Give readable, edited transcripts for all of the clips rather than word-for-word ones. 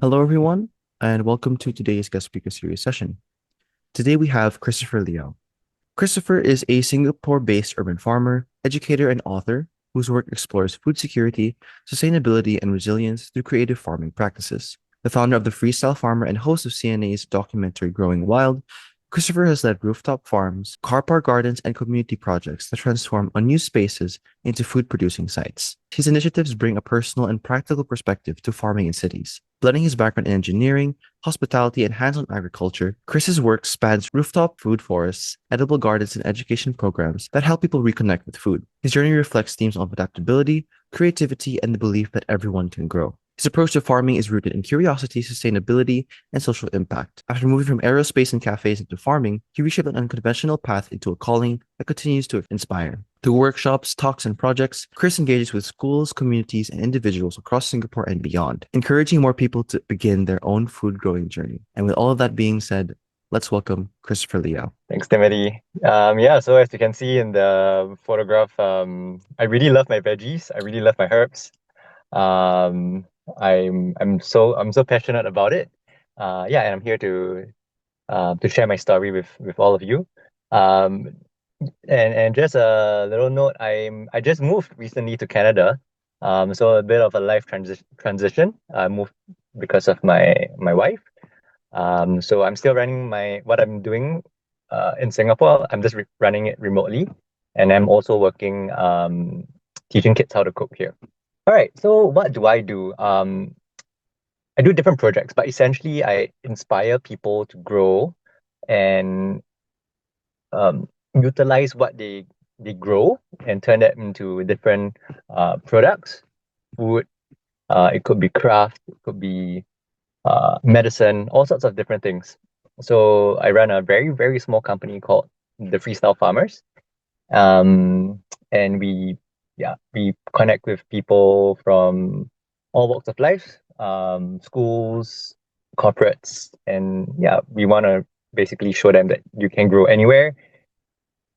Hello, everyone, and welcome to today's guest speaker series session. Today we have Christopher Leow. Christopher is a Singapore based urban farmer, educator, and author whose work explores food security, sustainability, and resilience through creative farming practices. The founder of the Freestyle Farmer and host of CNA's documentary Growing Wild, Christopher has led rooftop farms, car park gardens, and community projects that transform unused spaces into food producing sites. His initiatives bring a personal and practical perspective to farming in cities. Blending his background in engineering, hospitality, and hands on agriculture, Chris's work spans rooftop food forests, edible gardens, and education programs that help people reconnect with food. His journey reflects themes of adaptability, creativity, and the belief that everyone can grow. His approach to farming is rooted in curiosity, sustainability, and social impact. After moving from aerospace and cafes into farming, he reshaped an unconventional path into a calling that continues to inspire. Through workshops, talks, and projects, Chris engages with schools, communities, and individuals across Singapore and beyond, encouraging more people to begin their own food growing journey. And with all of that being said, let's welcome Christopher Leow. Thanks, Timothy. Yeah, so as you can see in the photograph, I really love my veggies. I really love my herbs. Um, I'm so passionate about it. Yeah, and I'm here to share my story with all of you. Um, and just a little note, I just moved recently to Canada. So a bit of a life transition. I moved because of my wife. So I'm still running what I'm doing in Singapore. I'm just running it remotely, and I'm also working teaching kids how to cook here. All right. So what do I do? I do different projects, but essentially I inspire people to grow and utilize what they grow and turn that into different products, food. It could be craft. It could be medicine, all sorts of different things. So I run a very, very small company called the Freestyle Farmers. Um, and we connect with people from all walks of life, schools, corporates, and yeah, we want to basically show them that you can grow anywhere.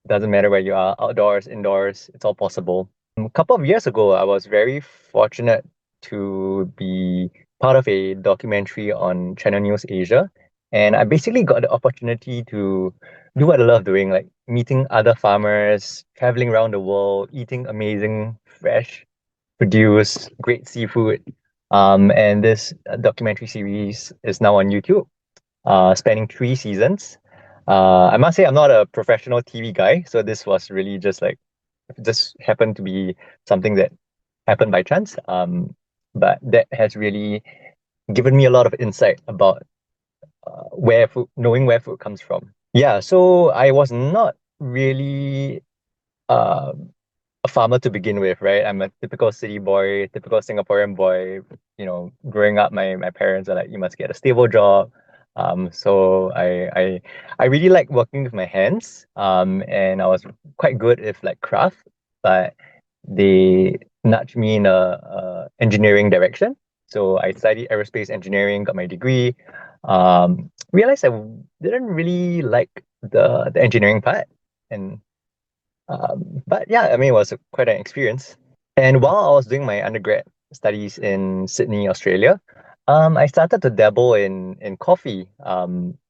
Doesn't matter where you are, outdoors, indoors, it's all possible. A couple of years ago, I was very fortunate to be part of a documentary on Channel News Asia. And I basically got the opportunity to do what I love doing, like meeting other farmers, traveling around the world, eating amazing, fresh, produce, great seafood. And this documentary series is now on YouTube, spanning 3 seasons. I must say I'm not a professional TV guy, so this was really just happened to be something that happened by chance. But that has really given me a lot of insight about knowing where food comes from. Yeah, so I was not really uh, a farmer to begin with, right? I'm a typical city boy, typical Singaporean boy. Growing up, my parents are like, you must get a stable job. So I really like working with my hands. And I was quite good with like craft, but they nudged me in a engineering direction. So I studied aerospace engineering, got my degree. Realized I didn't really like the engineering part, and but yeah, I mean, it was quite an experience. And while I was doing my undergrad studies in Sydney, Australia, I started to dabble in coffee.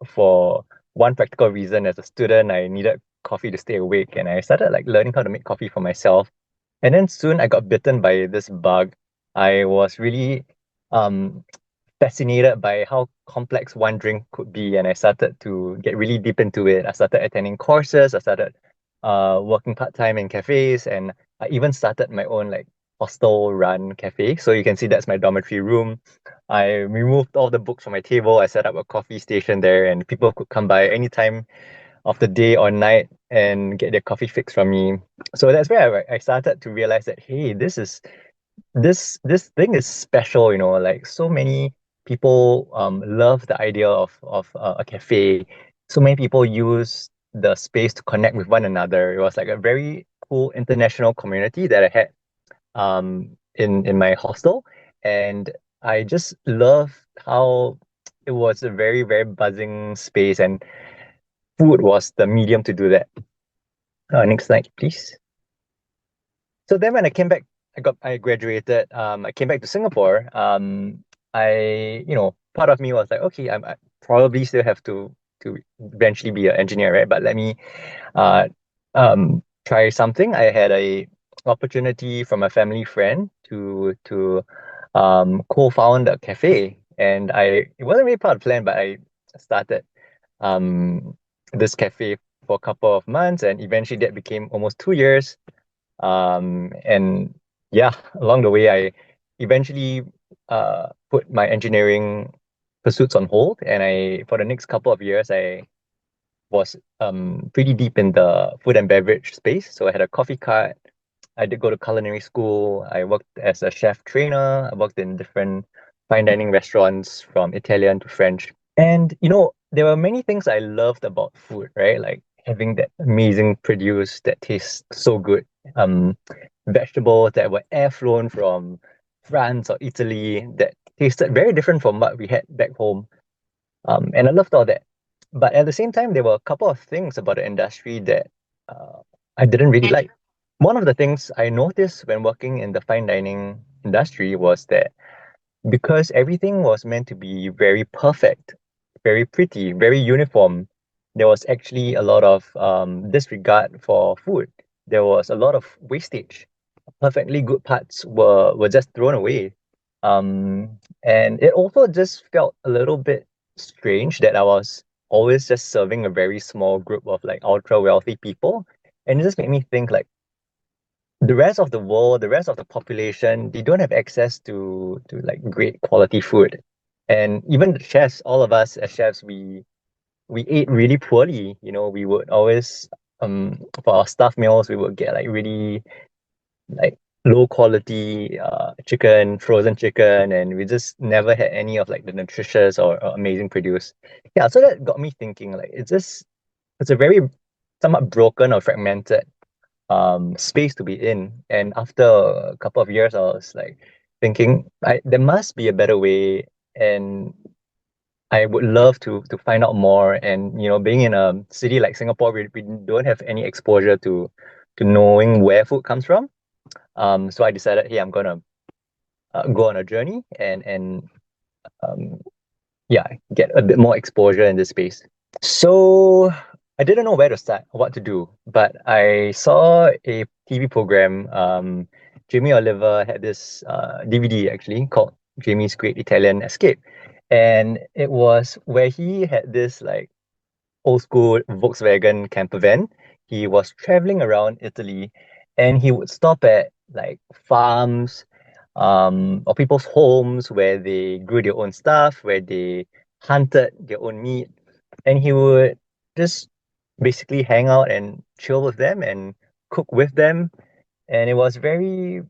For one practical reason, as a student, I needed coffee to stay awake, and I started like learning how to make coffee for myself. And then soon I got bitten by this bug. I was really um, fascinated by how complex one drink could be, and I started to get really deep into it. I started attending courses. I started working part-time in cafes, and I even started my own like hostel run cafe. So you can see that's my dormitory room. I removed all the books from my table. I set up a coffee station there, and people could come by anytime of the day or night and get their coffee fix from me. So that's where I started to realize that, hey, this thing is special. Like so many people love the idea of a cafe. So many people use the space to connect with one another. It was like a very cool international community that I had in my hostel, and I just love how it was a very, very buzzing space, and food was the medium to do that. Next slide, please. So then when I came back, I graduated. I came back to Singapore. I part of me was like, okay, I probably still have to eventually be an engineer, right? But let me uh try something. I had a opportunity from a family friend to co-found a cafe, and it wasn't really part of the plan, but I started um this cafe for a couple of months, and eventually that became almost 2 years. And yeah, along the way, I eventually put my engineering pursuits on hold, and for the next couple of years, I was pretty deep in the food and beverage space. So I had a coffee cart. I did go to culinary school. I worked as a chef trainer. I worked in different fine dining restaurants from Italian to French. And there were many things I loved about food, right? Like having that amazing produce that tastes so good. Um, Vegetables that were air flown from France or Italy that tasted very different from what we had back home. And I loved all that. But at the same time, there were a couple of things about the industry that uh, I didn't really like. One of the things I noticed when working in the fine dining industry was that because everything was meant to be very perfect, very pretty, very uniform, there was actually a lot of disregard for food. There was a lot of wastage. Perfectly good parts were just thrown away. And it also just felt a little bit strange that I was always just serving a very small group of like ultra wealthy people. And it just made me think like the rest of the world, the rest of the population, they don't have access to like great quality food. And even the chefs, all of us as chefs, we ate really poorly. We would always for our staff meals, we would get like really like low quality chicken, frozen chicken, and we just never had any of like the nutritious or amazing produce. Yeah, so that got me thinking like it's a very somewhat broken or fragmented space to be in. And after a couple of years, I was like thinking, there must be a better way, and I would love to find out more. And being in a city like Singapore, we don't have any exposure to knowing where food comes from. So I decided, hey, I'm gonna go on a journey and um, yeah, get a bit more exposure in this space. So I didn't know where to start, what to do, but I saw a TV program. Jamie Oliver had this DVD actually called Jamie's Great Italian Escape, and it was where he had this like old school Volkswagen camper van. He was traveling around Italy, and he would stop at like farms, or people's homes where they grew their own stuff, where they hunted their own meat, and he would just basically hang out and chill with them and cook with them. And it was very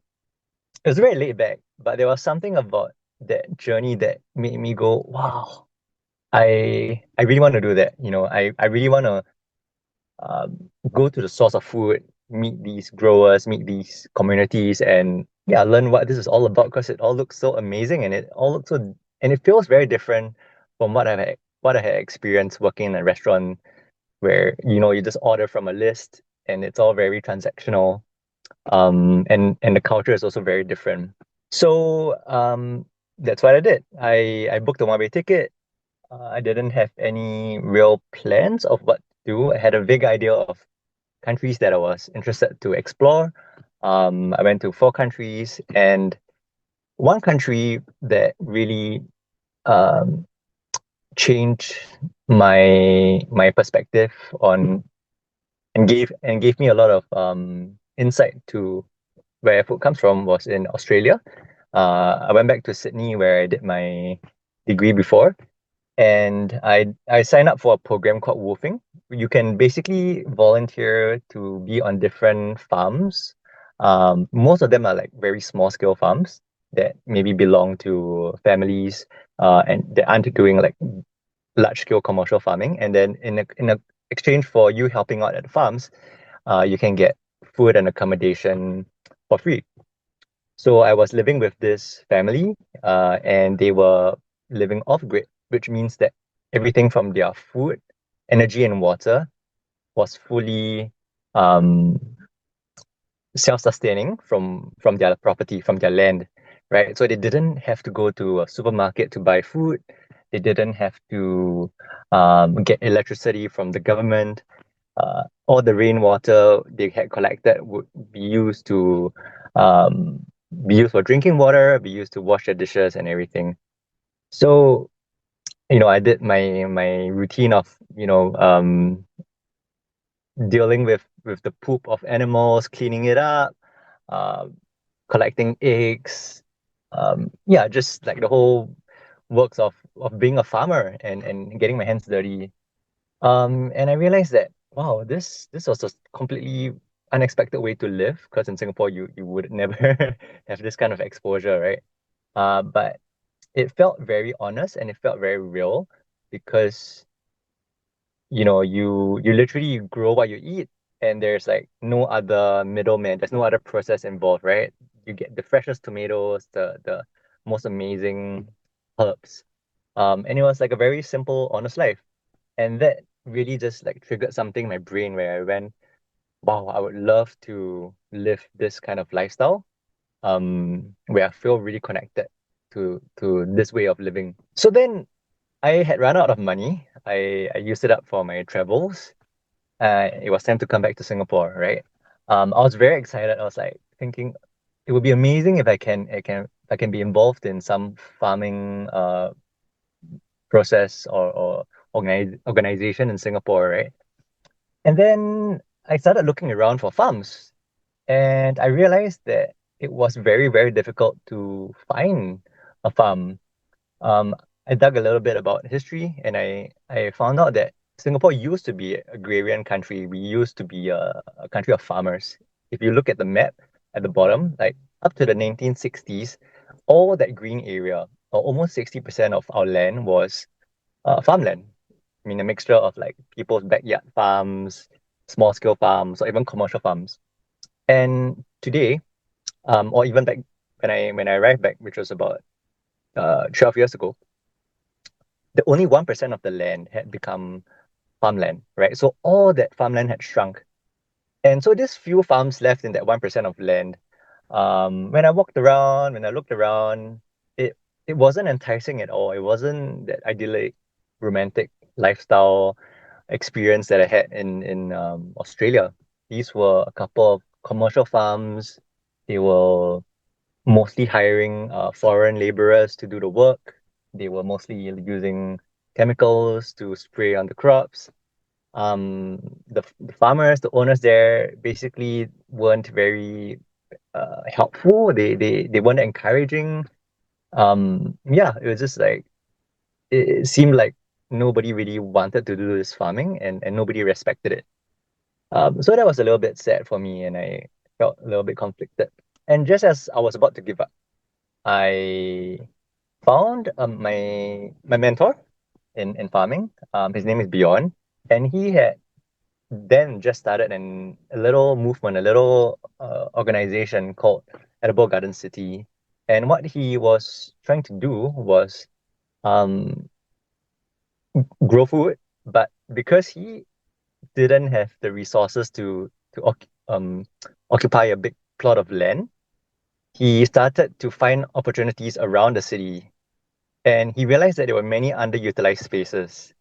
laid back, but there was something about that journey that made me go, wow, I really want to do that. I really want to go to the source of food, meet these growers, meet these communities, and yeah, learn what this is all about because it all looks so amazing and it all looks so and it feels very different from what I had experienced working in a restaurant where you just order from a list and it's all very transactional. And the culture is also very different. So that's what I did. I booked a one-way ticket. I didn't have any real plans of what to do. I had a vague idea of countries that I was interested to explore. I went to 4 countries, and one country that really um, changed my perspective on and gave me a lot of insight to where food comes from was in Australia. I went back to Sydney where I did my degree before, and I signed up for a program called Woofing. You can basically volunteer to be on different farms. Most of them are like very small scale farms that maybe belong to families, and they aren't doing like large scale commercial farming. And then in a exchange for you helping out at the farms, you can get food and accommodation for free. So I was living with this family, and they were living off grid, which means that everything from their food, energy, and water was fully um, self-sustaining from their property, from their land, right? So they didn't have to go to a supermarket to buy food. They didn't have to get electricity from the government. All the rainwater they had collected would be used to um, be used for drinking water, be used to wash their dishes and everything. So, I did my routine of, dealing with the poop of animals, cleaning it up, uh, collecting eggs. Yeah, just like the whole works of being a farmer and getting my hands dirty. And I realized that wow, this was a completely unexpected way to live because in Singapore you would never have this kind of exposure, right? But it felt very honest and it felt very real because you literally grow what you eat and there's like no other middleman, there's no other process involved, right? You get the freshest tomatoes, the most amazing herbs. And it was like a very simple honest life, and that really just like triggered something in my brain where I went, wow, I would love to live this kind of lifestyle, where I feel really connected to this way of living. So then I had run out of money. I used it up for my travels. It was time to come back to Singapore, right? I was very excited. I was like thinking it would be amazing if I can be involved in some farming process or organization in Singapore, right? And then I started looking around for farms, and I realized that it was very, very difficult to find a farm. um, I dug a little bit about history and I found out that Singapore used to be an agrarian country. We used to be a country of farmers. If you look at the map at the bottom, like up to the 1960s, all that green area, or almost 60% of our land was farmland. I mean, a mixture of like people's backyard farms, small scale farms, or even commercial farms. And today, or even back when I arrived back, which was about 12 years ago, the only 1% of the land had become farmland, right? So all that farmland had shrunk. And so these few farms left in that 1% of land, when I looked around, it it wasn't enticing at all. It wasn't that idyllic, romantic lifestyle experience that I had in Australia. These were a couple of commercial farms. They were mostly hiring foreign laborers to do the work. They were mostly using chemicals to spray on the crops. The farmers, the owners there basically weren't very helpful. They weren't encouraging. Yeah, it was just like it seemed like nobody really wanted to do this farming and nobody respected it. So that was a little bit sad for me and I felt a little bit conflicted. And just as I was about to give up, I found my mentor in farming. His name is Bjorn, and he had then just started a little movement, a little organization called Edible Garden City. And what he was trying to do was um, grow food, but because he didn't have the resources to occupy a big plot of land, he started to find opportunities around the city. And he realized that there were many underutilized spaces,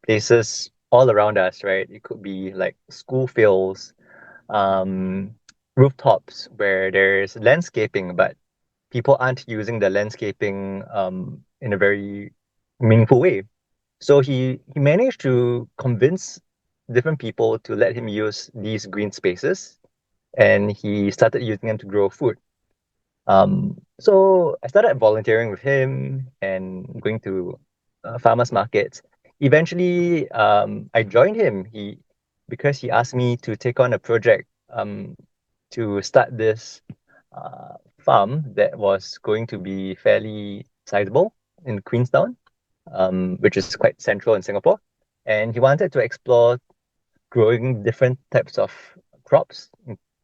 places all around us, right? It could be like school fields, um, rooftops where there's landscaping, but people aren't using the landscaping in a very meaningful way. So he managed to convince different people to let him use these green spaces, and he started using them to grow food. So I started volunteering with him and going to farmers markets. Eventually, I joined him. Because he asked me to take on a project to start this farm that was going to be fairly sizable in Queenstown, which is quite central in Singapore. And he wanted to explore growing different types of crops,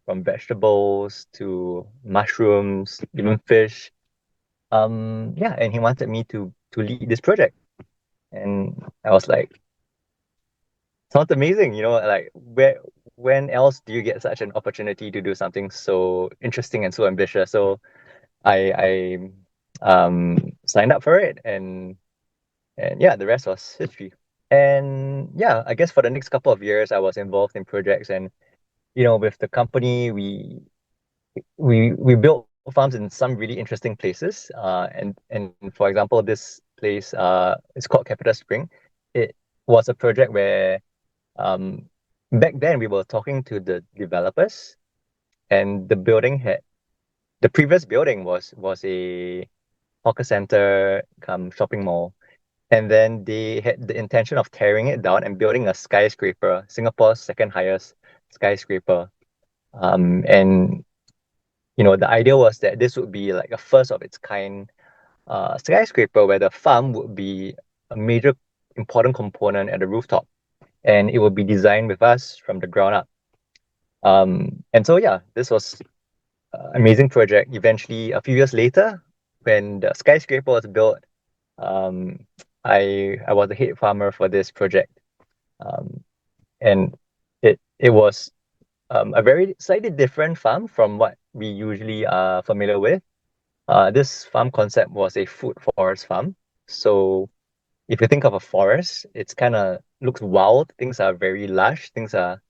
from vegetables to mushrooms, even fish. Yeah, and he wanted me to lead this project, and I was like, sounds amazing, like when else do you get such an opportunity to do something so interesting and so ambitious? So I signed up for it, and And yeah, the rest was history. And yeah, I guess for the next couple of years, I was involved in projects, and with the company, we built farms in some really interesting places. And for example, this place is called Capital Spring. It was a project where um back then we were talking to the developers, and the previous building was a hawker center come shopping mall. And then they had the intention of tearing it down and building a skyscraper, Singapore's second highest skyscraper. And the idea was that this would be like a first of its kind skyscraper where the farm would be a major important component at the rooftop, and it would be designed with us from the ground up. And so yeah, this was an amazing project. Eventually, a few years later, when the skyscraper was built, um, I was the head farmer for this project, um, and it was a very slightly different farm from what we usually are familiar with. This farm concept was a food forest farm. So if you think of a forest, it's kind of looks wild. Things are very lush. Things are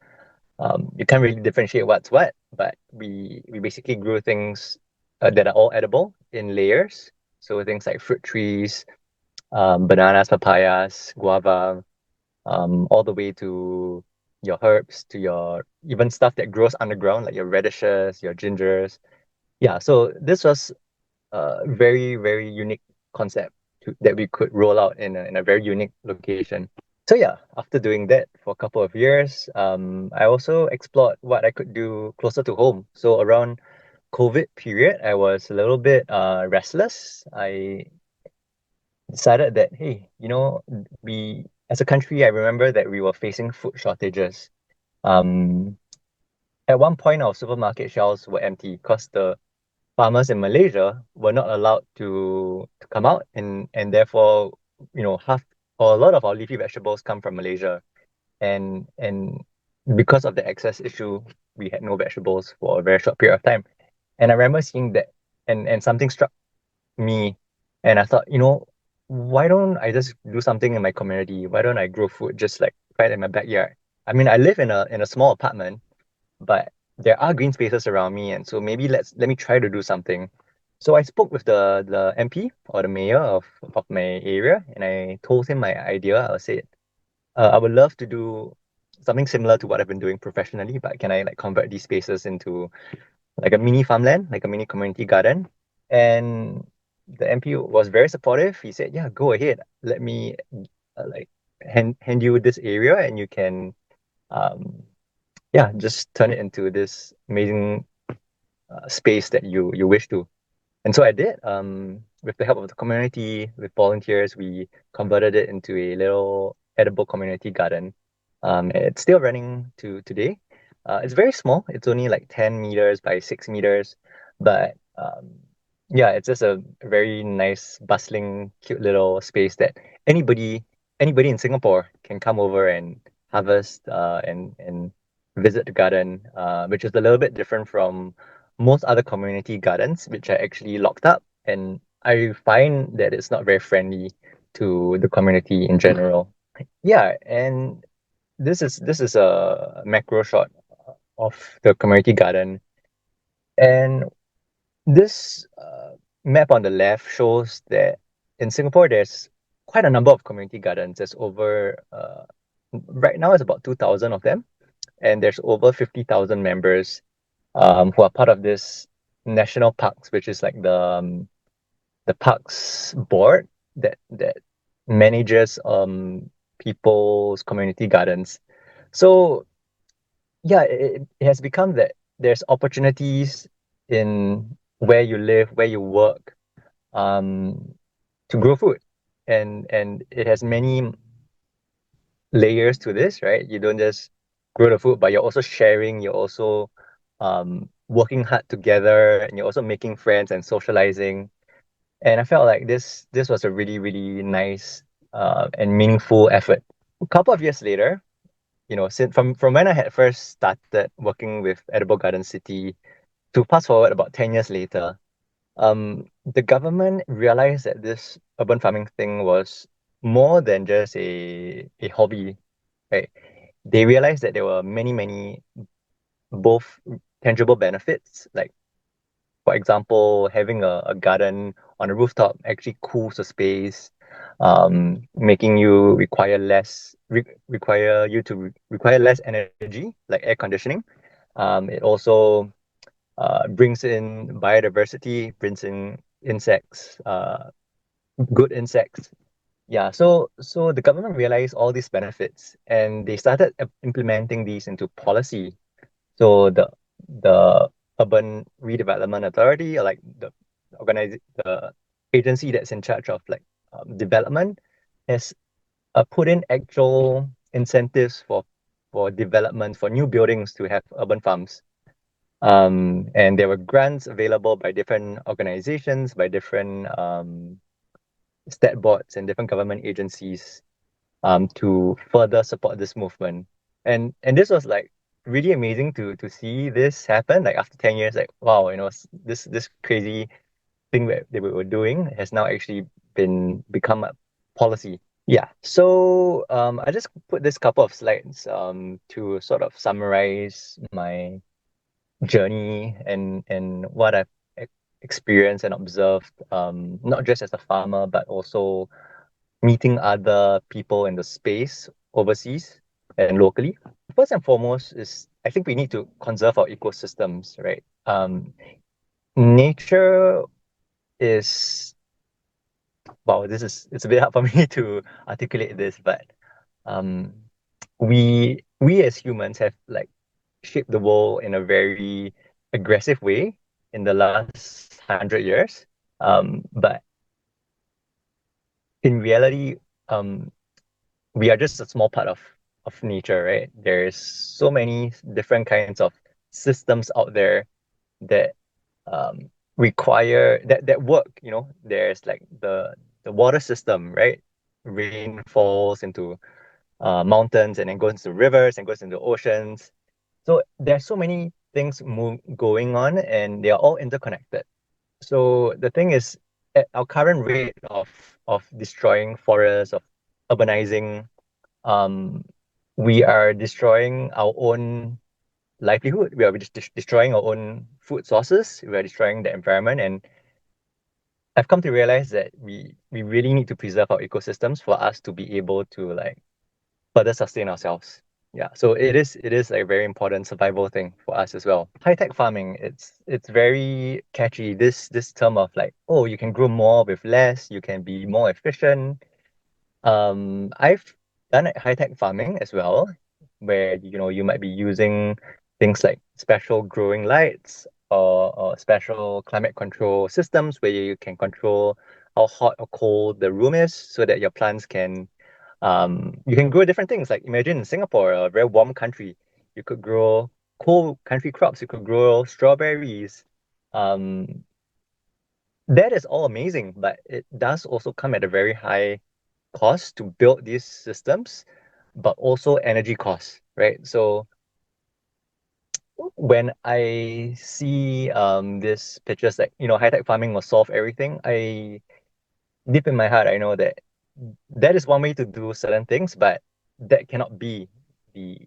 you can't really differentiate what's what. But we basically grew things that are all edible in layers. So things like fruit trees, bananas, papayas, guava, all the way to your herbs, to your even stuff that grows underground, like your radishes, your gingers. Yeah, so this was a very, very unique concept that we could roll out in a very unique location. So yeah, after doing that for a couple of years, I also explored what I could do closer to home. So around COVID period, I was a little bit restless. I decided that, hey, we as a country, I remember that we were facing food shortages. Um, at one point, our supermarket shelves were empty because the farmers in Malaysia were not allowed to come out, and therefore, half or a lot of our leafy vegetables come from Malaysia, and because of the excess issue, we had no vegetables for a very short period of time. And I remember seeing that, and something struck me, and I thought, why don't I just do something in my community? Why don't I grow food just like right in my backyard? I mean, I live in a small apartment, but there are green spaces around me, and so maybe let me try to do something. So I spoke with the MP or the mayor of my area, and I told him my idea. I said, I would love to do something similar to what I've been doing professionally, but can I like convert these spaces into like a mini farmland, like a mini community garden? And the MP was very supportive. He said, "Yeah, go ahead. Let me like hand you this area, and you can um, yeah, just turn it into this amazing space that you wish to." And so I did. With the help of the community, with volunteers, we converted it into a little edible community garden. It's still running to today. It's very small. It's only like 10 meters by 6 meters, but yeah, it's just a very nice, bustling, cute little space that anybody anybody in Singapore can come over and harvest and visit the garden, which is a little bit different from most other community gardens, which are actually locked up. And I find that it's not very friendly to the community in general. Yeah, and this is a macro shot of the community garden. And this map on the left shows that in Singapore there's quite a number of community gardens. There's over right now it's about 2,000 of them, and there's over 50,000 members who are part of this national parks, which is like the parks board that manages people's community gardens. So yeah, it has become that there's opportunities in where you live, where you work, um, to grow food, and it has many layers to this, right? You don't just grow the food, but you're also sharing, you're also working hard together, and you're also making friends and socializing. And I felt like this was a really, really nice and meaningful effort. A couple of years later, since from when I had first started working with Edible Garden City to fast forward about 10 years later, the government realized that this urban farming thing was more than just a hobby, right? They realized that there were many both tangible benefits, like for example, having a garden on a rooftop actually cools the space, making you require you to require less energy, like air conditioning. It also brings in biodiversity, brings in insects, good insects. Yeah, so the government realized all these benefits and they started implementing these into policy. So the Urban Redevelopment Authority, or like the agency that's in charge of like development, has put in actual incentives for development for new buildings to have urban farms. And there were grants available by different organizations, by different stat boards and different government agencies to further support this movement. And this was like really amazing to see this happen. Like after 10 years, like wow, this crazy thing that we were doing has now actually become a policy. Yeah. So I just put this couple of slides to sort of summarize my journey and what I've experienced and observed, not just as a farmer, but also meeting other people in the space overseas and locally. First and foremost is I think we need to conserve our ecosystems, right? Nature is wow, it's a bit hard for me to articulate this, but um, we as humans have like shaped the world in a very aggressive way in the last 100 years. But in reality, we are just a small part of nature, right? There's so many different kinds of systems out there that require that work. There's like the water system, right? Rain falls into mountains and then goes into rivers and goes into oceans. So there's so many things going on, and they are all interconnected. So the thing is, at our current rate of destroying forests, of urbanizing, um, we are destroying our own livelihood. We are just destroying our own food sources. We are destroying the environment, and I've come to realize that we really need to preserve our ecosystems for us to be able to like further sustain ourselves. Yeah, so it is a very important survival thing for us as well. High tech farming, it's very catchy. This term of like, oh, you can grow more with less, you can be more efficient. I've done high tech farming as well, where you might be using things like special growing lights or special climate control systems where you can control how hot or cold the room is so that your plants can you can grow different things. Like imagine in Singapore, a very warm country, you could grow cold country crops, you could grow strawberries. Um, that is all amazing, but it does also come at a very high cost to build these systems, but also energy costs, right? So when I see these pictures like, high tech farming will solve everything, I deep in my heart, I know that that is one way to do certain things, but that cannot be the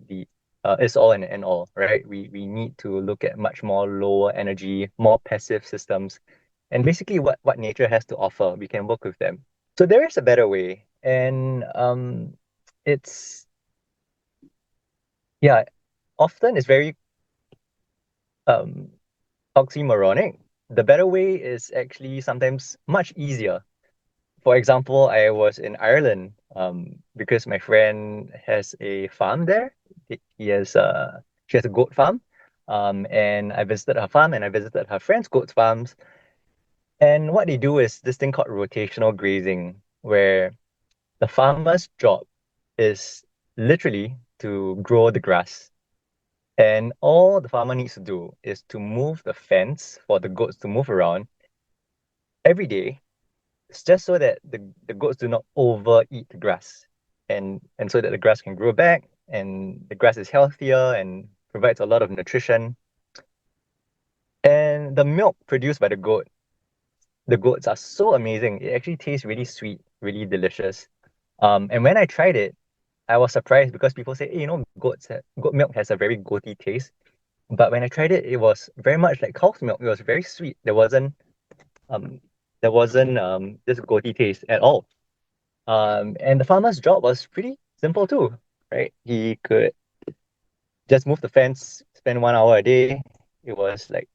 it's all and end all, right? We need to look at much more lower energy, more passive systems, and basically what nature has to offer. We can work with them. So there is a better way, and it's yeah, often it's very um oxymoronic. The better way is actually sometimes much easier. For example, I was in Ireland because my friend has a farm there. She has a goat farm. And I visited her farm and I visited her friend's goat farms. And what they do is this thing called rotational grazing, where the farmer's job is literally to grow the grass. And all the farmer needs to do is to move the fence for the goats to move around every day. It's just so that the goats do not overeat the grass, and so that the grass can grow back and the grass is healthier and provides a lot of nutrition. And the milk produced by the goats are so amazing. It actually tastes really sweet, really delicious. And when I tried it, I was surprised because people say, hey, goat milk has a very goaty taste. But when I tried it, it was very much like cow's milk. It was very sweet. Um there wasn't this goaty taste at all. And the farmer's job was pretty simple too, right? He could just move the fence, spend 1 hour a day. It was like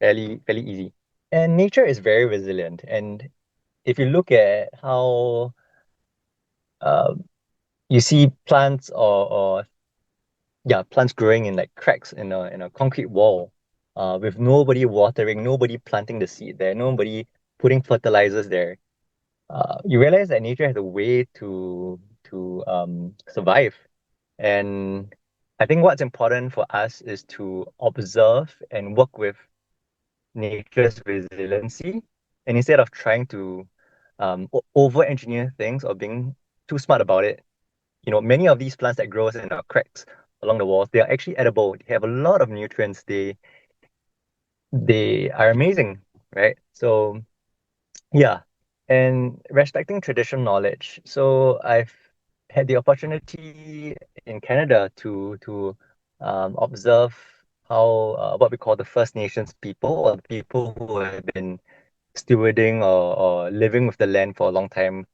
fairly easy. And nature is very resilient. And if you look at how um, you see plants or yeah, plants growing in like cracks in a concrete wall, with nobody watering, nobody planting the seed there, nobody putting fertilizers there. You realize that nature has a way to survive. And I think what's important for us is to observe and work with nature's resiliency, and instead of trying to over engineer things or being too smart about it. Many of these plants that grows in our cracks along the walls, they are actually edible. They have a lot of nutrients. They are amazing, right? So yeah, and respecting traditional knowledge. So I've had the opportunity in Canada to observe how what we call the First Nations people, or the people who have been stewarding or living with the land for a long time,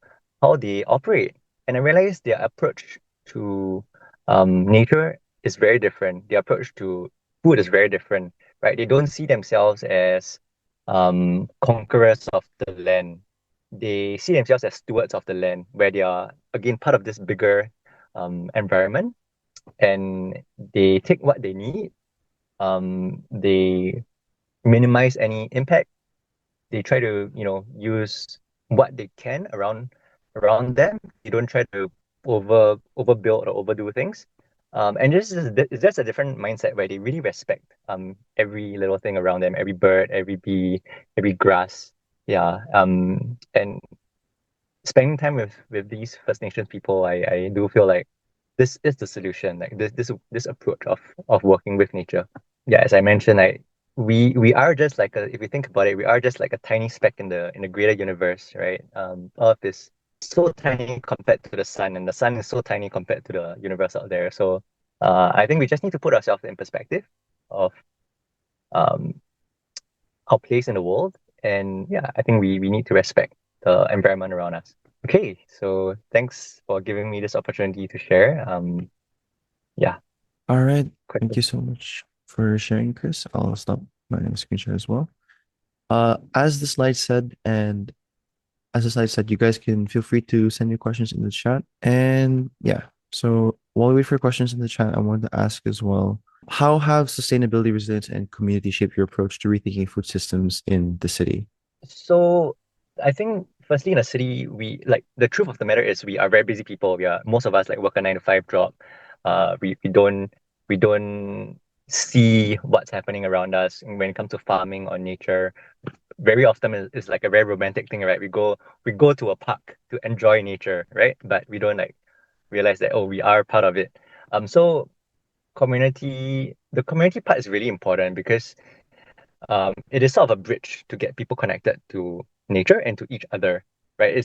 how they operate. And I realized their approach to nature is very different. Their approach to food is very different, right? They don't see themselves as conquerors of the land. They see themselves as stewards of the land, where they are, again, part of this bigger environment, and they take what they need. They minimize any impact. They try to use what they can around them. They don't try to overbuild or overdo things. And this is it's just a different mindset where they really respect every little thing around them, every bird, every bee, every grass. Yeah. And spending time with these First Nations people, I do feel like this is the solution, like this approach of working with nature. Yeah, as I mentioned, like we are just like if you think about it, we are just like a tiny speck in the greater universe, right? Earth is so tiny compared to the sun, and the sun is so tiny compared to the universe out there. So I think we just need to put ourselves in perspective of um our place in the world. And yeah, I think we need to respect the environment around us. Okay, so thanks for giving me this opportunity to share. Yeah, All right. Thank question. you so much for sharing, Chris. I'll stop my screen share as well. As the slide said, and as the slide said, you guys can feel free to send your questions in the chat. And yeah, so while we wait for questions in the chat, I wanted to ask as well, how have sustainability, resilience, and community shaped your approach to rethinking food systems in the city? So I think firstly in a city, we like the truth of the matter is we are very busy people. We are most of us like work a 9 to 5 job. We don't see what's happening around us when it comes to farming or nature. Very often it's like a very romantic thing, right? We go to a park to enjoy nature, right? But we don't like realize that, oh, we are part of it. So the community part is really important because it is sort of a bridge to get people connected to nature and to each other, right?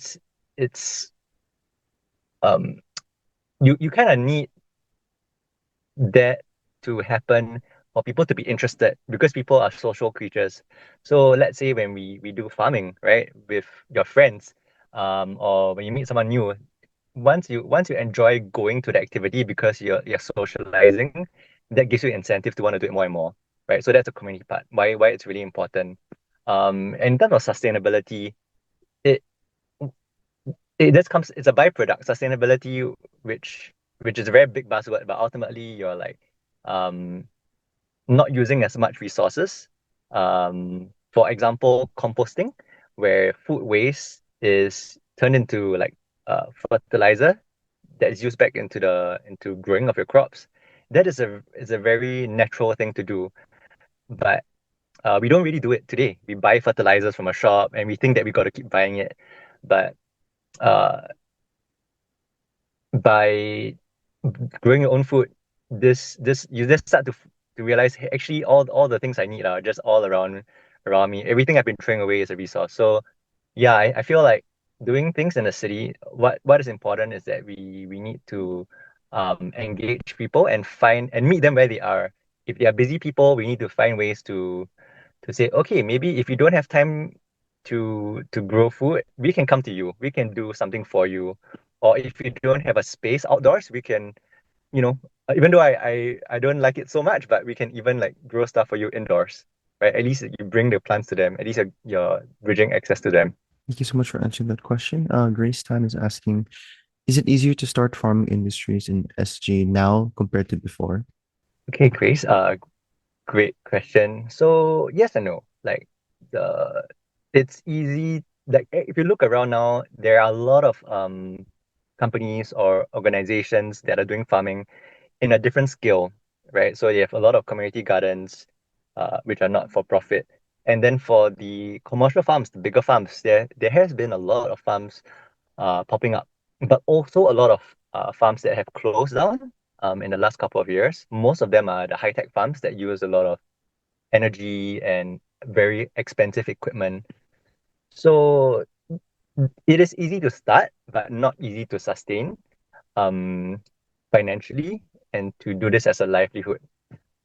It's um you kind of need that to happen for people to be interested, because people are social creatures. So let's say when we do farming, right, with your friends, or when you meet someone new, once you enjoy going to the activity because you're socializing, that gives you incentive to want to do it more and more, right? So that's the community part. Why it's really important. And in terms of sustainability, it it just comes. It's a byproduct. Sustainability, which is a very big buzzword, but ultimately you're like um not using as much resources. For example, composting, where food waste is turned into like fertilizer that is used back into growing of your crops. That is a very natural thing to do, but we don't really do it today. We buy fertilizers from a shop, and we think that we got to keep buying it, but uh, by growing your own food, this you just start to realize, hey, actually all the things I need are just all around me. Everything I've been throwing away is a resource. So yeah, I feel like doing things in the city, what is important is that we need to engage people and find and meet them where they are. If they are busy people, we need to find ways to say, okay, maybe if you don't have time to grow food, we can come to you. We can do something for you. Or if you don't have a space outdoors, we can, you know, even though I don't like it so much, but we can even like grow stuff for you indoors, right? At least you bring the plants to them. At least you're bridging access to them. Thank you so much for answering that question. Grace Tan is asking, is it easier to start farming industries in SG now compared to before? Okay, Grace. Great question. So yes and no. Like the it's easy. Like if you look around now, there are a lot of companies or organizations that are doing farming in a different scale, right? So you have a lot of community gardens, which are not for profit. And then for the commercial farms, the bigger farms, there has been a lot of farms popping up, but also a lot of farms that have closed down in the last couple of years. Most of them are the high-tech farms that use a lot of energy and very expensive equipment. So it is easy to start, but not easy to sustain um, financially and to do this as a livelihood.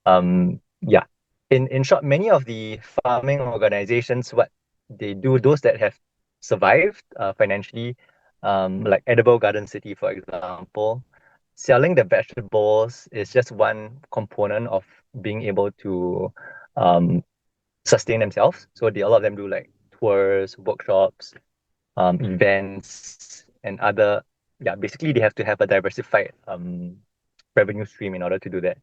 Yeah. In short, many of the farming organizations, what they do, those that have survived financially, like Edible Garden City, for example, selling the vegetables is just one component of being able to um, sustain themselves. So a lot of them do like tours, workshops, events, and other. Yeah, basically they have to have a diversified revenue stream in order to do that.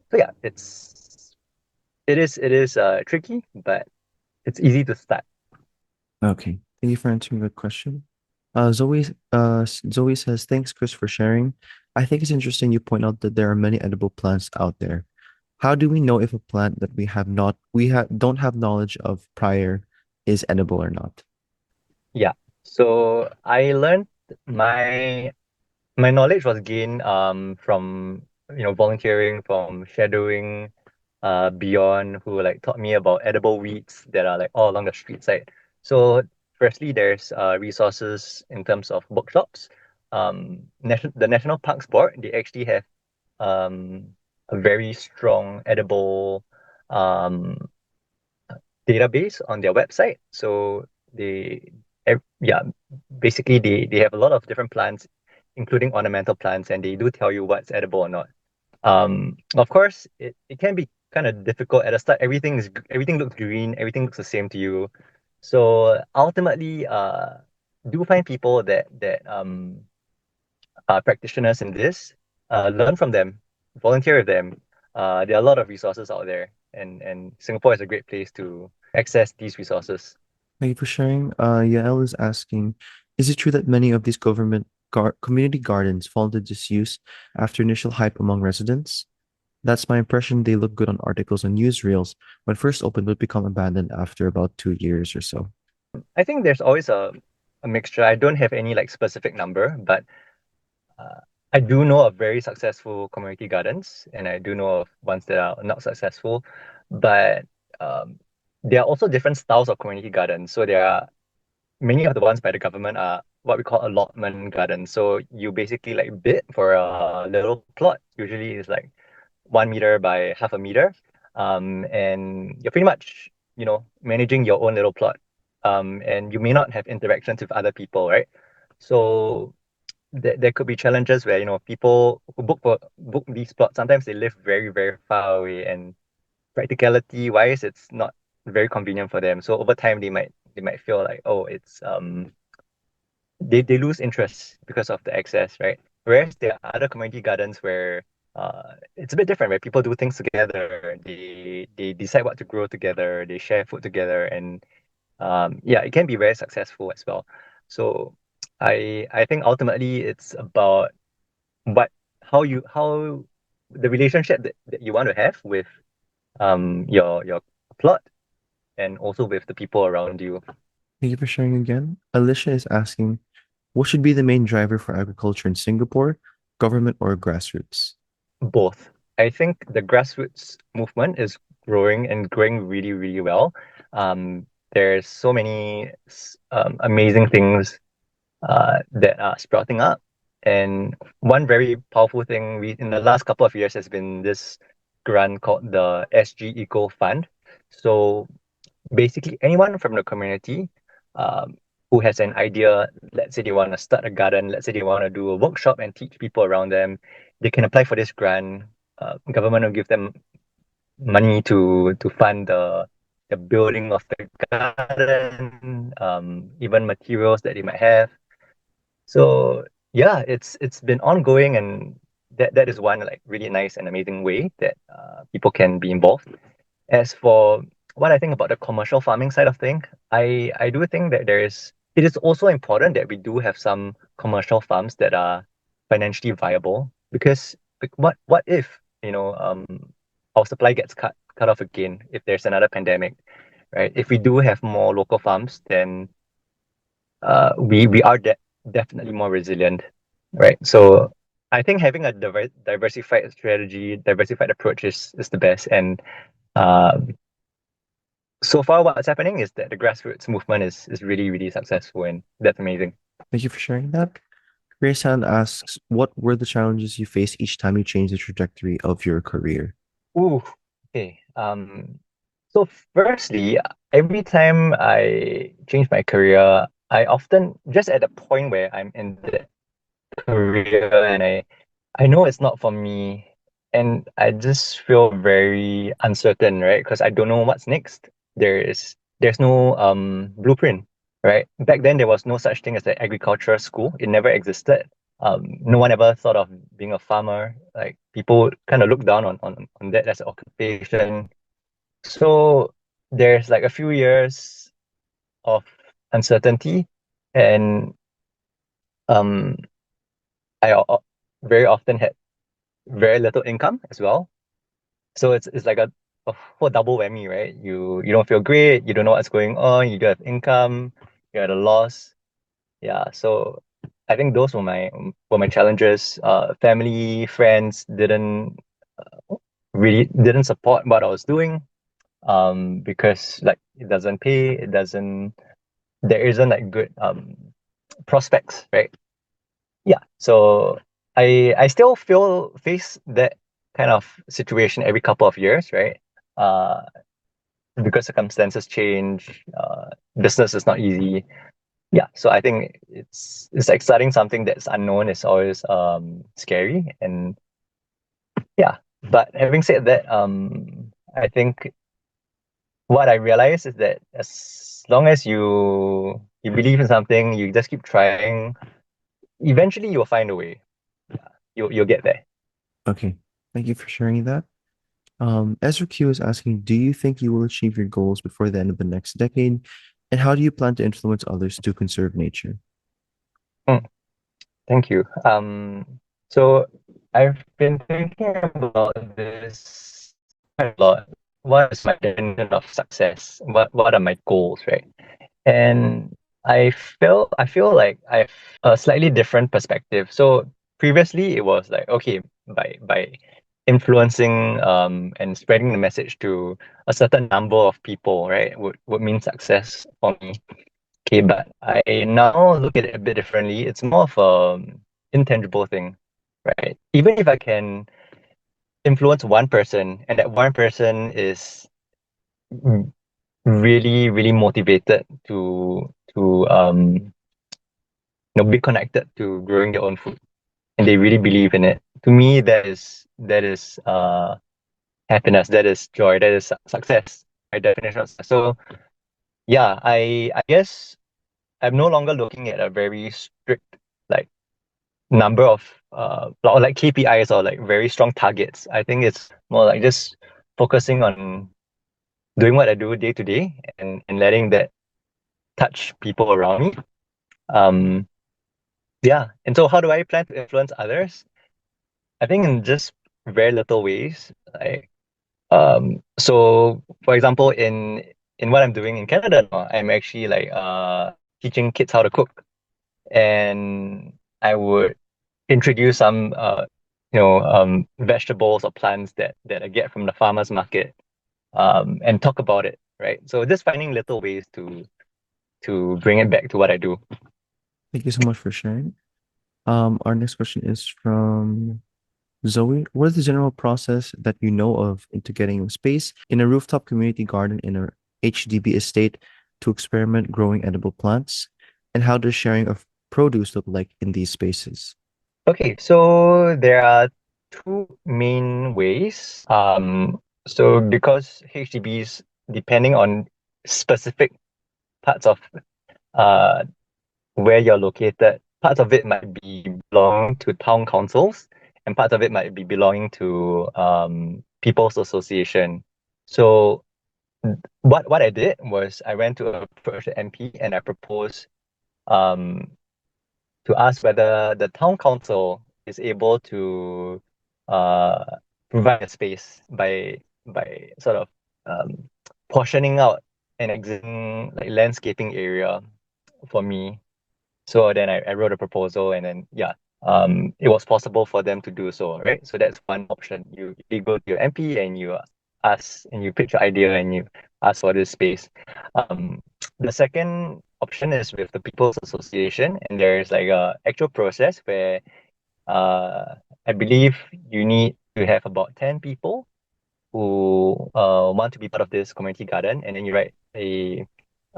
So yeah, it is tricky, but it's easy to start. Okay, thank you for answering that question. Zoe says, thanks, Chris, for sharing. I think it's interesting you point out that there are many edible plants out there. How do we know if a plant that we don't have knowledge of prior is edible or not? Yeah. So I learned my my knowledge was gained from volunteering, from shadowing beyond, who like taught me about edible weeds that are like all along the street side. So firstly, there's resources in terms of workshops. The National Parks Board, they actually have um a very strong edible um database on their website. So yeah, basically they have a lot of different plants, including ornamental plants, and they do tell you what's edible or not. Of course, it can be kind of difficult at the start. Everything looks green, everything looks the same to you. So ultimately, do find people that are practitioners in this. Learn from them, volunteer with them. There are a lot of resources out there, and Singapore is a great place to access these resources. Thank you for sharing. Yael is asking, is it true that many of these community gardens fall into disuse after initial hype among residents? That's my impression. They look good on articles and newsreels when first opened, but become abandoned after about 2 years or so. I think there's always a mixture. I don't have any like specific number, but uh, I do know of very successful community gardens, and I do know of ones that are not successful. But um, there are also different styles of community gardens. So there are many of the ones by the government are what we call allotment gardens. So you basically like bid for a little plot. Usually it's like 1 meter by half a meter. And you're pretty much, managing your own little plot. And you may not have interactions with other people, right? So there could be challenges where, people who book these plots, sometimes they live very, very far away, and practicality wise, it's not very convenient for them. So over time they might feel like, oh, it's they lose interest because of the access, right? Whereas there are other community gardens where it's a bit different, where people do things together, they decide what to grow together, they share food together, and yeah, it can be very successful as well. So I think ultimately it's about what how the relationship that you want to have with your plot, and also with the people around you. Thank you for sharing again. Alicia is asking, what should be the main driver for agriculture in Singapore, government or grassroots? Both. I think the grassroots movement is growing and growing really, really well. There's so many amazing things that are sprouting up. And one very powerful thing in the last couple of years has been this grant called the SG Eco Fund. So basically, anyone from the community who has an idea, let's say they want to start a garden, let's say they want to do a workshop and teach people around them, they can apply for this grant. Government will give them money to fund the building of the garden, even materials that they might have. So yeah, it's been ongoing, and that is one like really nice and amazing way that people can be involved. As for what I think about the commercial farming side of things, I do think that it is also important that we do have some commercial farms that are financially viable, because what if our supply gets cut off again if there's another pandemic, right? If we do have more local farms, then we are definitely more resilient, right? So I think having a diversified strategy, diversified approach is the best. And um, so far, what's happening is that the grassroots movement is really, really successful, and that's amazing. Thank you for sharing that. Graceland asks, what were the challenges you faced each time you changed the trajectory of your career? Ooh, okay. So firstly, every time I change my career, I often just at the point where I'm in the career and I know it's not for me, and I just feel very uncertain, right? Because I don't know what's next. There's no blueprint, right? Back then there was no such thing as an agricultural school. It never existed. No one ever thought of being a farmer. Like people kind of look down on that as an occupation. So there's like a few years of uncertainty, and um very often had very little income as well. So it's like a whole double whammy, right? You don't feel great, you don't know what's going on, you don't have income, you're at a loss. Yeah, so I think those were my challenges. Family, friends really didn't support what I was doing. Because like it doesn't pay, there isn't like good prospects, right? Yeah, so I still feel face that kind of situation every couple of years, right? Uh, because circumstances change, business is not easy. Yeah, so I think it's like starting something that's unknown is always scary, and yeah. But having said that, I think what I realized is that as long as you believe in something, you just keep trying, eventually you'll find a way. Yeah, you'll get there. Okay, thank you for sharing that. Ezra Q is asking, do you think you will achieve your goals before the end of the next decade? And how do you plan to influence others to conserve nature? Mm, thank you. So I've been thinking about this quite a lot. What is my definition of success? What are my goals, right? And I feel like I've a slightly different perspective. So previously it was like, okay, by influencing and spreading the message to a certain number of people, right, would mean success for me. Okay, but I now look at it a bit differently. It's more of a intangible thing, right? Even if I can influence one person, and that one person is really, really motivated to be connected to growing their own food, and they really believe in it. To me, that is happiness, that is joy, that is success. My definition of success. So yeah, I guess I'm no longer looking at a very strict like number of or like KPIs or like very strong targets. I think it's more like just focusing on doing what I do day to day, and letting that touch people around me. Um, yeah. And so how do I plan to influence others? I think in just very little ways. Like so for example, in what I'm doing in Canada now, I'm actually like teaching kids how to cook. And I would introduce some vegetables or plants that I get from the farmers market, and talk about it, right? So just finding little ways to bring it back to what I do. Thank you so much for sharing. Our next question is from Zoe. What is the general process that you know of into getting space in a rooftop community garden in a HDB estate to experiment growing edible plants? And how does sharing of produce look like in these spaces? Okay, so there are two main ways. So because HDBs, depending on specific parts of uh where you're located, parts of it might be belonging to town councils, and parts of it might be belonging to people's association. So what I did was I went to approach the MP and I proposed um to ask whether the town council is able to uh, provide a space by sort of um, portioning out an existing like landscaping area for me. So then I wrote a proposal and then yeah, it was possible for them to do so, right? So that's one option. You go to your MP and you ask and you pitch your idea and you ask for this space. The second option is with the People's Association, and there's like a actual process where I believe you need to have about 10 people who want to be part of this community garden, and then you write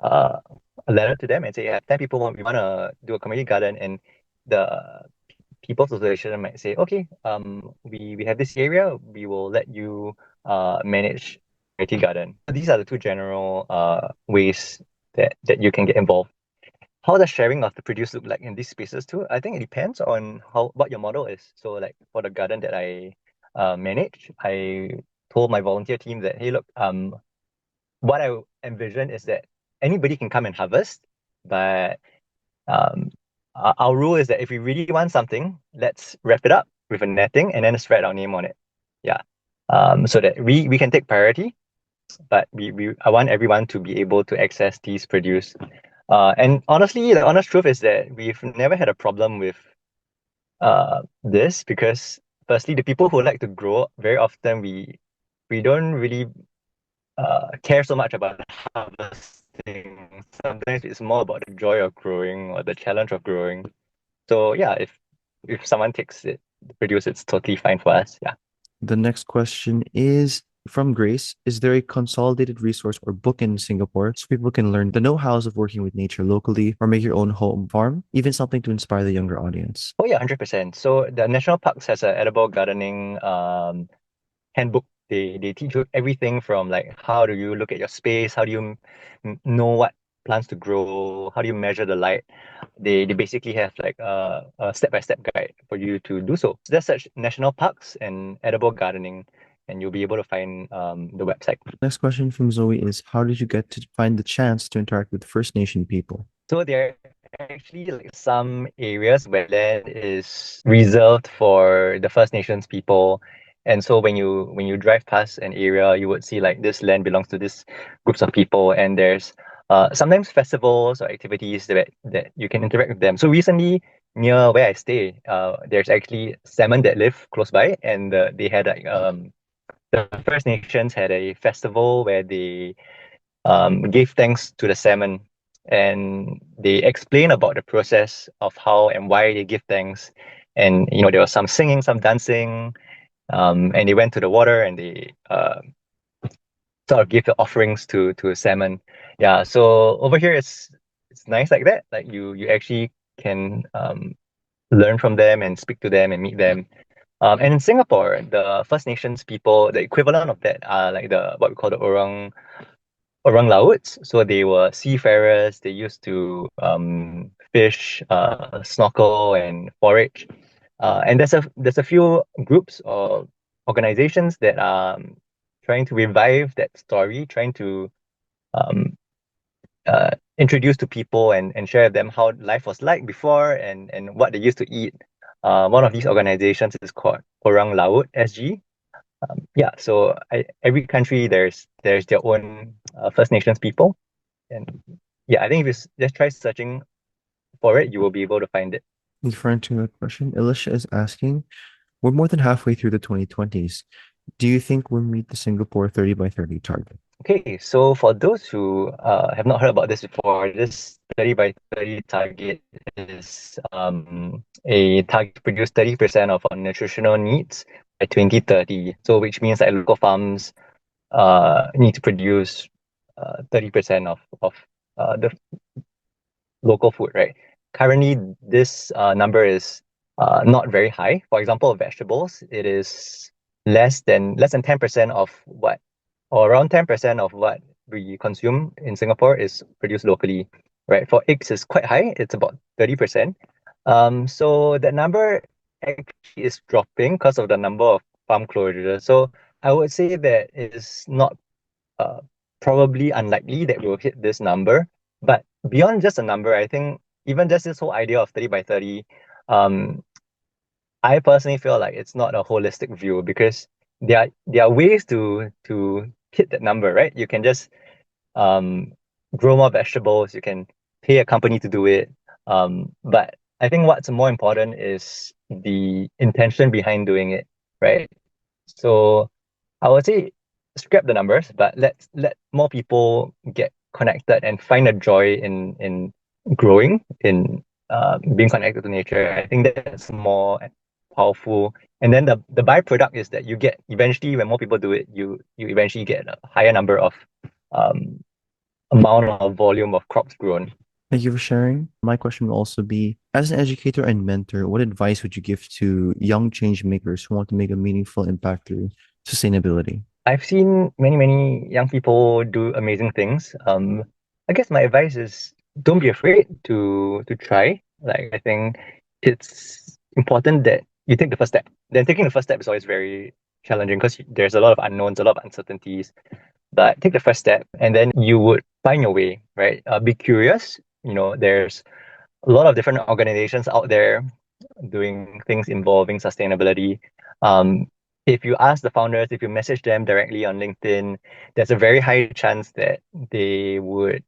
uh, a letter to them and say, yeah, 10 people we want to do a community garden, and the People's Association might say, okay, we have this area, we will let you manage community garden. So these are the two general ways that you can get involved. How does sharing of the produce look like in these spaces too? I think it depends on what your model is. So like for the garden that I manage, I told my volunteer team that, hey, look, what I envision is that anybody can come and harvest, but um, our rule is that if we really want something, let's wrap it up with a netting and then spread our name on it. Yeah. So that we can take priority, but we I want everyone to be able to access these produce. And honestly, the honest truth is that we've never had a problem with this because firstly, the people who like to grow, very often we don't really care so much about harvesting. Sometimes it's more about the joy of growing or the challenge of growing. So yeah, if someone takes it, produce, it's totally fine for us. Yeah. The next question is from Grace. Is there a consolidated resource or book in Singapore so people can learn the know-hows of working with nature locally or make your own home farm, even something to inspire the younger audience? Oh yeah, 100%. So the national parks has a edible gardening handbook. They teach you everything from like how do you look at your space, how do you know what plants to grow, how do you measure the light. They basically have like a step-by-step guide for you to do so. So there's such national parks and edible gardening, and you'll be able to find the website. Next question from Zoe is, how did you get to find the chance to interact with First Nation people? So there are actually like some areas where land is reserved for the First Nations people. And so when you drive past an area, you would see like this land belongs to this groups of people, and there's sometimes festivals or activities that you can interact with them. So recently, near where I stay, there's actually salmon that live close by, and they had like the First Nations had a festival where they gave thanks to the salmon, and they explain about the process of how and why they give thanks. And there was some singing, some dancing, and they went to the water and they sort of give the offerings to salmon. Yeah, so over here it's nice like that. Like you actually can learn from them and speak to them and meet them. And in Singapore, the First Nations people, the equivalent of that are like the what we call the orang lauts. So they were seafarers. They used to fish, snorkel, and forage. And there's a few groups or organizations that are trying to revive that story, trying to um, introduce to people and share with them how life was like before and what they used to eat. One of these organizations is called Orang Laut SG. Yeah, so every country there's their own First Nations people, and yeah, I think if you just try searching for it, you will be able to find it. Referring to a question, Alicia is asking, we're more than halfway through the 2020s. Do you think we'll meet the Singapore 30 by 30 target? Okay, so for those who have not heard about this before, this 30 by 30 target is a target to produce 30% of our nutritional needs by 2030. So which means that local farms need to produce 30% of the local food, right? Currently, this number is not very high. For example, vegetables, it is less than 10% of what, or around 10% of what we consume in Singapore is produced locally, right? For eggs, it's quite high. It's about 30%. So that number actually is dropping because of the number of farm closures. So I would say that it is not uh, probably unlikely that we'll hit this number. But beyond just a number, I think even just this whole idea of 30 by 30, um, I personally feel like it's not a holistic view because there are ways to hit that number, right? You can just um, grow more vegetables, you can pay a company to do it. But I think what's more important is the intention behind doing it, right? So I would say scrap the numbers, but let more people get connected and find a joy in growing, in being connected to nature. I think that's more powerful. And then the byproduct is that you get eventually when more people do it, you eventually get a higher number of um, amount of volume of crops grown. Thank you for sharing. My question will also be, as an educator and mentor, what advice would you give to young change makers who want to make a meaningful impact through sustainability? I've seen many young people do amazing things. I guess my advice is don't be afraid to try. Like I think it's important that you take the first step. Then taking the first step is always very challenging because there's a lot of unknowns, a lot of uncertainties. But take the first step, and then you would find your way. Right? Be curious. There's a lot of different organizations out there doing things involving sustainability. Um, if you ask the founders, if you message them directly on LinkedIn, there's a very high chance that they wouldn't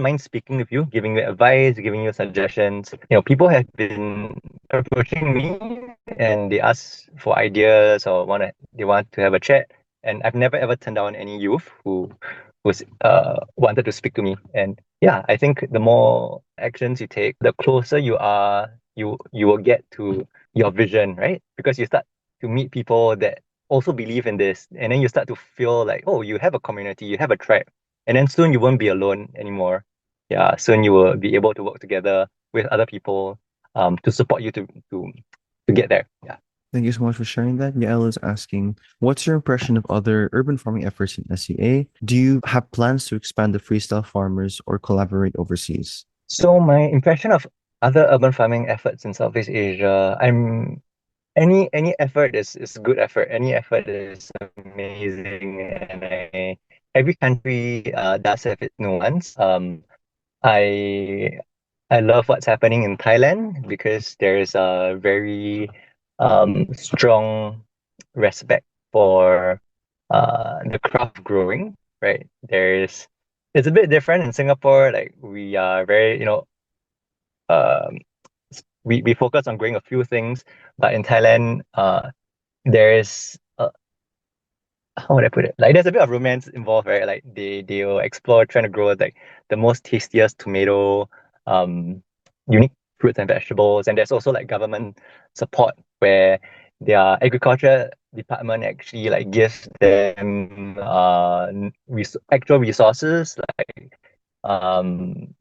mind speaking with you, giving you advice, giving you suggestions. People have been approaching me and they ask for ideas or they want to have a chat. And I've never ever turned down any youth who's wanted to speak to me. And yeah, I think the more actions you take, the closer you will get to your vision, right? Because you start to meet people that also believe in this, and then you start to feel like, oh, you have a community, you have a tribe, and then soon you won't be alone anymore. Yeah, soon you will be able to work together with other people to support you to get there. Yeah. Thank you so much for sharing that. Yael is asking, what's your impression of other urban farming efforts in SEA? Do you have plans to expand the freestyle farmers or collaborate overseas? So my impression of other urban farming efforts in Southeast Asia, any effort is good effort. Any effort is amazing, and every country does have its nuance. I I love what's happening in Thailand because there's a very strong respect for the craft growing, right? It's a bit different in Singapore. Like we are very, um, we focus on growing a few things, but in Thailand, there is how would I put it? Like there's a bit of romance involved, right? Like they'll explore trying to grow like the most tastiest tomato, um, unique fruits and vegetables, and there's also like government support where their agriculture department actually like gives them actual resources. Like um,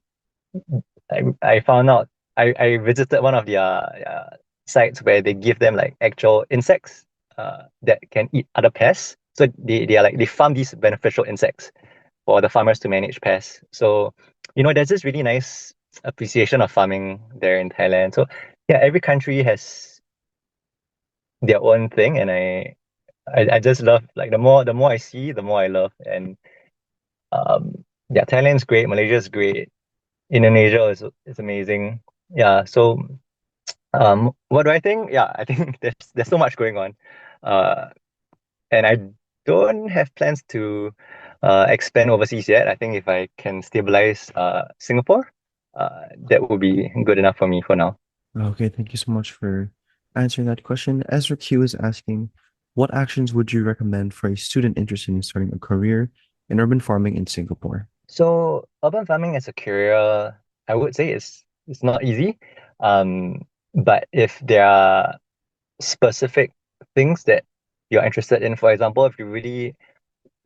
I found out I visited one of their sites where they give them like actual insects that can eat other pests. So they farm these beneficial insects for the farmers to manage pests. So there's this really nice appreciation of farming there in Thailand. So yeah, every country has their own thing, and I just love like the more I see, the more I love. And yeah, Thailand's great, Malaysia's great, Indonesia is amazing. Yeah, so what do I think? Yeah, I think there's so much going on. Uh, and I don't have plans to expand overseas yet. I think if I can stabilize Singapore, that would be good enough for me for now. Okay, thank you so much for answering that question. Ezra Q is asking, What actions would you recommend for a student interested in starting a career in urban farming in Singapore? So urban farming as a career, I would say it's not easy. But if there are specific things that you're interested in, for example, if you really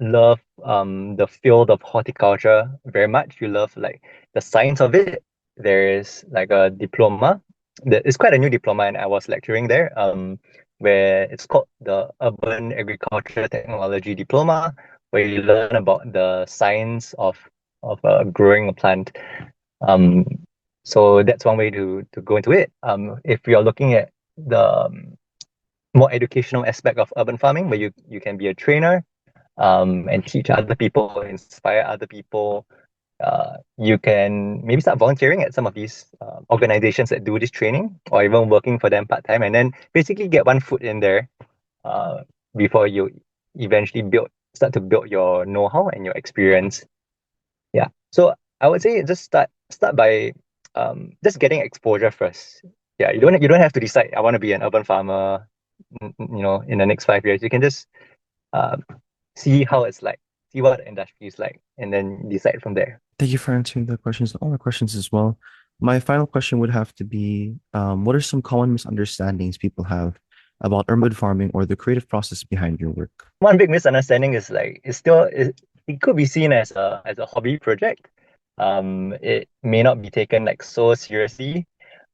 love the field of horticulture very much, you love like the science of it, there is like a diploma that is quite a new diploma, and I was lecturing there, where it's called the Urban Agriculture Technology Diploma, where you learn about the science of growing a plant. um so that's one way to go into it. If you're looking at the more educational aspect of urban farming, where you can be a trainer, and teach other people, inspire other people. You can maybe start volunteering at some of these organizations that do this training, or even working for them part time, and then basically get one foot in there uh, before you eventually start to build your know-how and your experience. Yeah. So I would say just start by just getting exposure first. Yeah, you don't have to decide I want to be an urban farmer, in the next 5 years. You can just uh, see how it's like, see what the industry is like, and then decide from there. Thank you for answering the questions, all the questions as well. My final question would have to be, what are some common misunderstandings people have about urban farming or the creative process behind your work? One big misunderstanding is like it could be seen as a hobby project. It may not be taken like so seriously.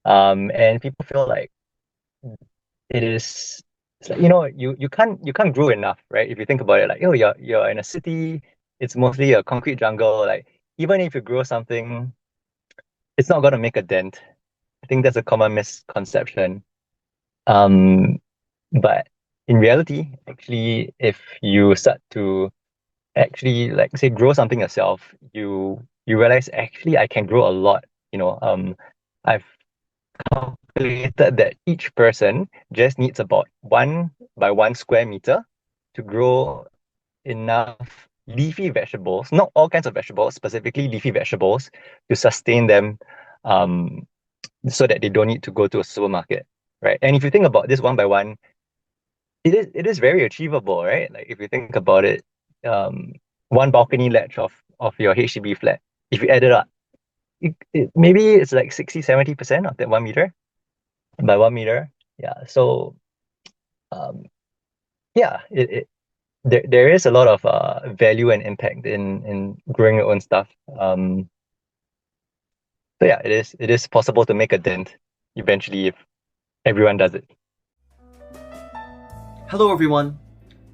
And people feel like it is. It's like, you can't grow enough, right? If you think about it, like, oh, you're in a city, it's mostly a concrete jungle. Like, even if you grow something, it's not gonna make a dent. I think that's a common misconception. Um, but in reality, actually, if you start to actually, like, say, grow something yourself, you realize actually I can grow a lot. I've calculated that each person just needs about 1 by 1 square meter to grow enough leafy vegetables, not all kinds of vegetables, specifically leafy vegetables, to sustain them, um, so that they don't need to go to a supermarket, right? And if you think about this 1 by 1, it is very achievable, right? Like, if you think about it, um, one balcony ledge of your HDB flat, if you add it up, maybe it's like 60-70% of that 1 meter by 1 meter. Yeah. So yeah, there is a lot of value and impact in growing your own stuff. So yeah, it is possible to make a dent eventually if everyone does it. Hello everyone!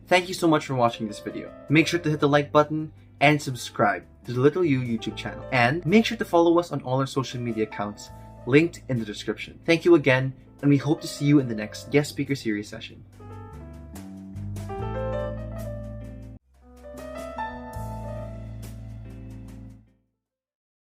Thank you so much for watching this video. Make sure to hit the like button and subscribe to the Little You YouTube channel. And make sure to follow us on all our social media accounts linked in the description. Thank you again, and we hope to see you in the next guest speaker series session.